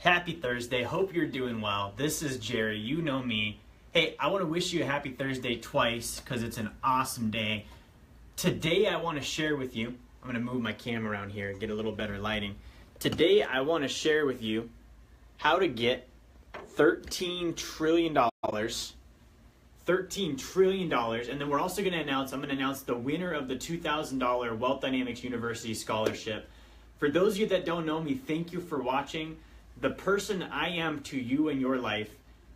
Happy Thursday. Hope you're doing well. This is Jerry. You know me. Hey, I want to wish you a happy Thursday twice because it's an awesome day. Today I want to share with you, I'm going to move my camera around here and get a little better lighting. Today I want to share with you how to get $13 trillion. $13 trillion. And then we're also going to announce the winner of the $2,000 Wealth Dynamics University Scholarship. For those of you that don't know me, thank you for watching. The person I am to you in your life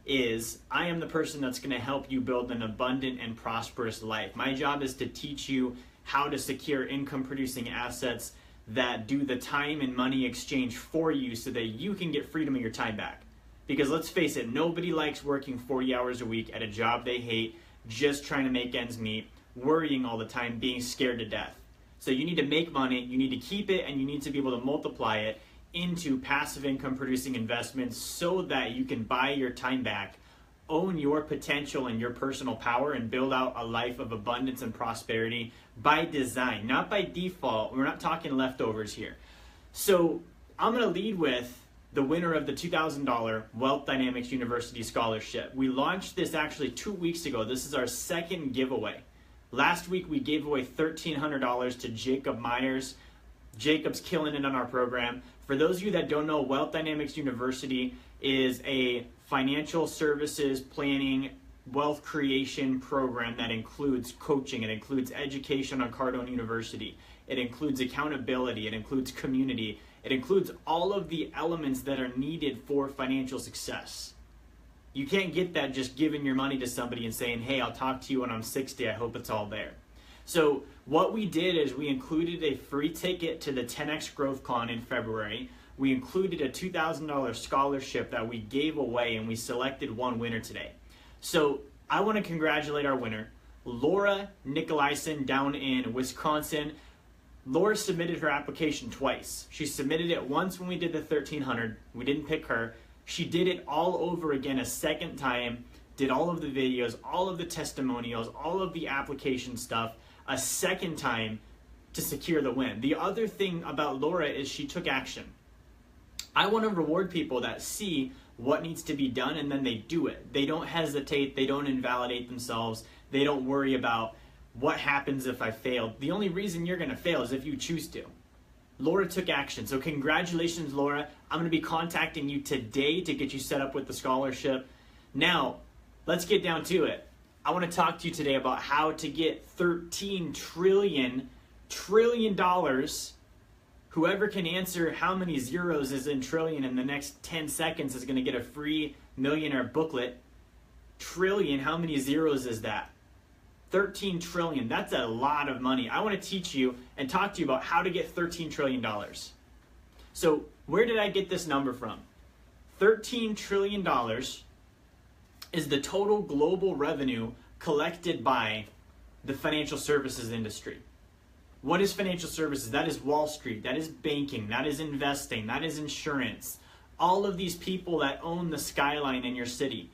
is I am the person that's going to help you build an abundant and prosperous life. My job is to teach you how to secure income producing assets that do the time and money exchange for you so that you can get freedom of your time back. Because let's face it, nobody likes working 40 hours a week at a job they hate, just trying to make ends meet, worrying all the time, being scared to death. So you need to make money, you need to keep it, and you need to be able to multiply it into passive income producing investments so that you can buy your time back, own your potential and your personal power, and build out a life of abundance and prosperity by design, not by default. We're not talking leftovers here. So I'm going to lead with the winner of the $2,000 Wealth Dynamics University Scholarship. We launched this actually 2 weeks ago. This is our second giveaway. Last week we gave away $1,300 to Jacob Myers. Jacob's killing it on our program. For those of you that don't know, Wealth Dynamics University is a financial services planning, wealth creation program that includes coaching. It includes education on Cardone University. It includes accountability. It includes community. It includes all of the elements that are needed for financial success. You can't get that just giving your money to somebody and saying, hey, I'll talk to you when I'm 60. I hope it's all there. So what we did is we included a free ticket to the 10X Growth Con in February. We included a $2,000 scholarship that we gave away, and we selected one winner today. So I want to congratulate our winner, Laura Nicolaisen down in Wisconsin. Laura submitted her application twice. She submitted it once when we did the 1,300. We didn't pick her. She did it all over again a second time, did all of the videos, all of the testimonials, all of the application stuff, a second time to secure the win. The other thing about Laura is she took action. I want to reward people that see what needs to be done and then they do it. They don't hesitate, they don't invalidate themselves, they don't worry about what happens if I fail. The only reason you're going to fail is if you choose to. Laura took action. So congratulations, Laura. I'm going to be contacting you today to get you set up with the scholarship. Now, let's get down to it. I want to talk to you today about how to get $13 trillion. Whoever can answer how many zeros is in trillion in the next 10 seconds is going to get a free millionaire booklet. Trillion, how many zeros is that? 13 trillion, that's a lot of money. I want to teach you and talk to you about how to get $13 trillion. So where did I get this number from? $13 trillion is the total global revenue collected by the financial services industry. What is financial services? That is Wall Street, that is banking, that is investing, that is insurance. All of these people that own the skyline in your city.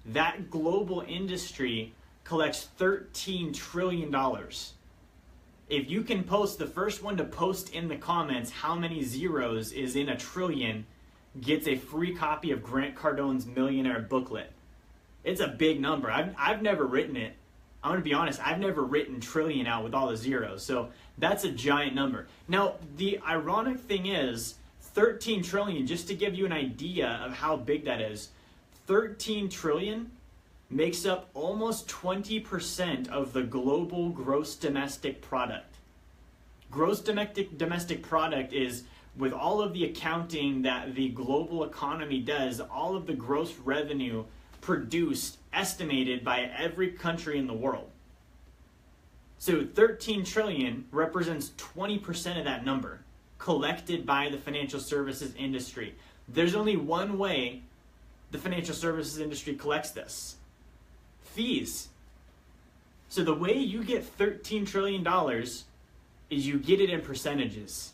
That global industry collects $13 trillion. If you can post, the first one to post in the comments how many zeros is in a trillion gets a free copy of Grant Cardone's Millionaire booklet. It's a big number. I've never written it. I'm going to be honest, I've never written trillion out with all the zeros. So that's a giant number. Now, the ironic thing is 13 trillion, just to give you an idea of how big that is, 13 trillion makes up almost 20% of the global gross domestic product. Gross domestic product is, with all of the accounting that the global economy does, all of the gross revenue produced, estimated by every country in the world. So 13 trillion represents 20% of that number collected by the financial services industry. There's only one way the financial services industry collects this. Fees. So the way you get $13 trillion is you get it in percentages.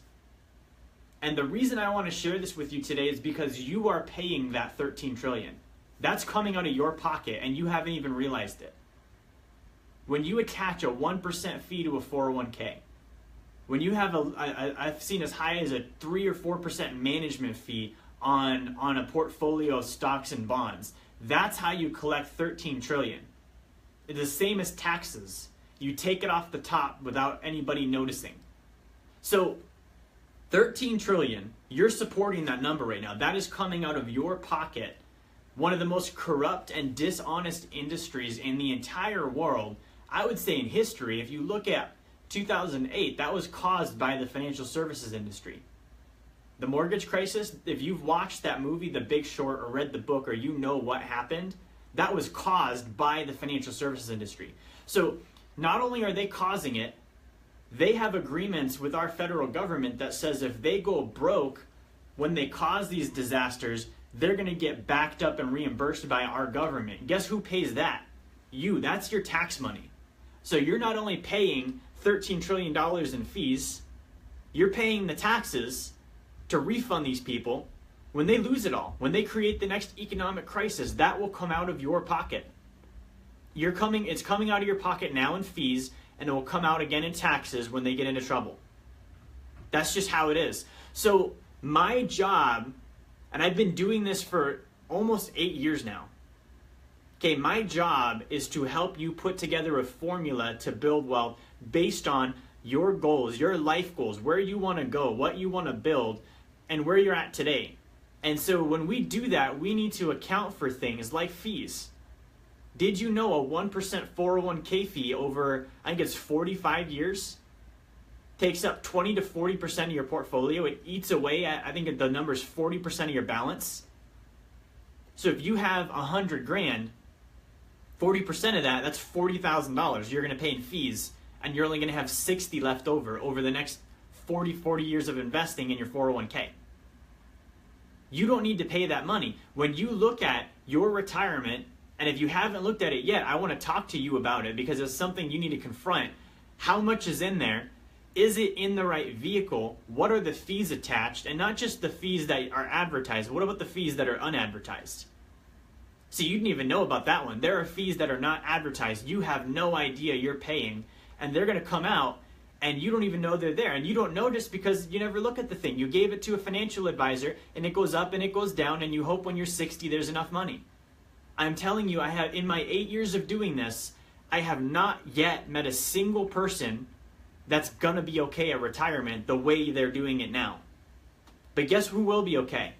And the reason I want to share this with you today is because you are paying that 13 trillion. That's coming out of your pocket and you haven't even realized it. When you attach a 1% fee to a 401k, when you have I've seen as high as a 3 or 4% management fee on a portfolio of stocks and bonds. That's how you collect 13 trillion. It's the same as taxes. You take it off the top without anybody noticing. So 13 trillion, you're supporting that number right now. That is coming out of your pocket. One of the most corrupt and dishonest industries in the entire world, I would say in history. If you look at 2008, that was caused by the financial services industry. The mortgage crisis, if you've watched that movie, The Big Short, or read the book, or you know what happened, that was caused by the financial services industry. So not only are they causing it, they have agreements with our federal government that says if they go broke when they cause these disasters, they're going to get backed up and reimbursed by our government. Guess who pays that? You. That's your tax money. So you're not only paying $13 trillion in fees, you're paying the taxes to refund these people when they lose it all. When they create the next economic crisis, that will come out of your pocket. It's coming out of your pocket now in fees, and it will come out again in taxes when they get into trouble. That's just how it is. So my job, and I've been doing this for almost 8 years now. Okay, my job is to help you put together a formula to build wealth based on your goals, your life goals, where you want to go, what you want to build, and where you're at today. And so when we do that, we need to account for things like fees. Did you know a 1% 401k fee over, I think it's 45 years, takes up 20 to 40% of your portfolio? It eats away at, I think the number is 40% of your balance. So if you have 100 grand, 40% of that, that's $40,000 you're going to pay in fees, and you're only going to have 60 left over the next 40 years of investing in your 401k. You don't need to pay that money. When you look at your retirement, and if you haven't looked at it yet, I want to talk to you about it because it's something you need to confront. How much is in there? Is it in the right vehicle? What are the fees attached? And not just the fees that are advertised. What about the fees that are unadvertised? See, you didn't even know about that one. There are fees that are not advertised. You have no idea you're paying, and they're going to come out, and you don't even know they're there. And you don't notice because you never look at the thing. You gave it to a financial advisor, and it goes up and it goes down, and you hope when you're 60 there's enough money. I'm telling you, I have, in my 8 years of doing this, I have not yet met a single person that's going to be okay at retirement the way they're doing it now. But guess who will be okay?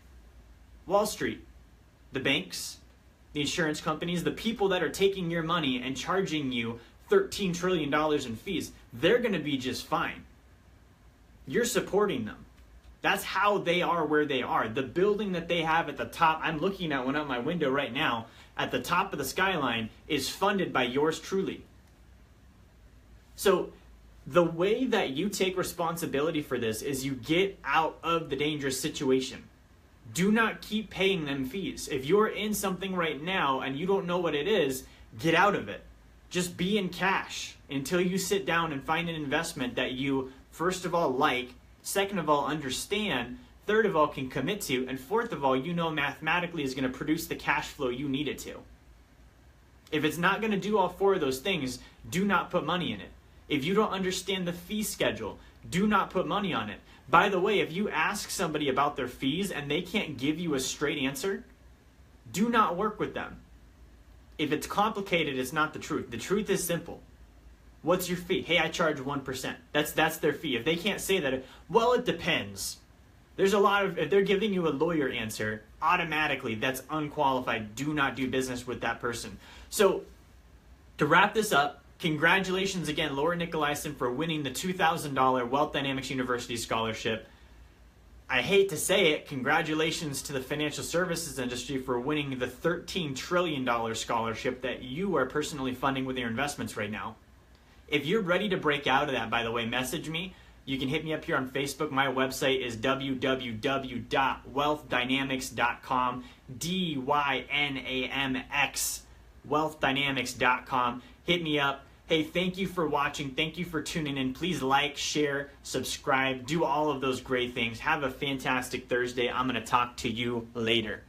Wall Street, the banks, the insurance companies, the people that are taking your money and charging you $13 trillion in fees. They're going to be just fine. You're supporting them. That's how they are where they are. The building that they have at the top, I'm looking at one out my window right now, at the top of the skyline is funded by yours truly. So the way that you take responsibility for this is you get out of the dangerous situation. Do not keep paying them fees. If you're in something right now and you don't know what it is, get out of it. Just be in cash until you sit down and find an investment that you, first of all, like, second of all, understand, third of all, can commit to, and fourth of all, you know mathematically is going to produce the cash flow you need it to. If it's not going to do all four of those things, do not put money in it. If you don't understand the fee schedule, do not put money on it. By the way, if you ask somebody about their fees and they can't give you a straight answer, do not work with them. If it's complicated, it's not the truth. The truth is simple. What's your fee? Hey, I charge 1%. That's their fee. If they can't say that, well, it depends. There's a lot of, if they're giving you a lawyer answer, automatically that's unqualified. Do not do business with that person. So to wrap this up, congratulations again, Laura Nicolaisen, for winning the $2,000 Wealth Dynamics University Scholarship. I hate to say it, congratulations to the financial services industry for winning the $13 trillion scholarship that you are personally funding with your investments right now. If you're ready to break out of that, by the way, message me. You can hit me up here on Facebook. My website is www.wealthdynamics.com, DYNAMX, wealthdynamics.com. Hit me up. Hey, thank you for watching. Thank you for tuning in. Please like, share, subscribe, do all of those great things. Have a fantastic Thursday. I'm going to talk to you later.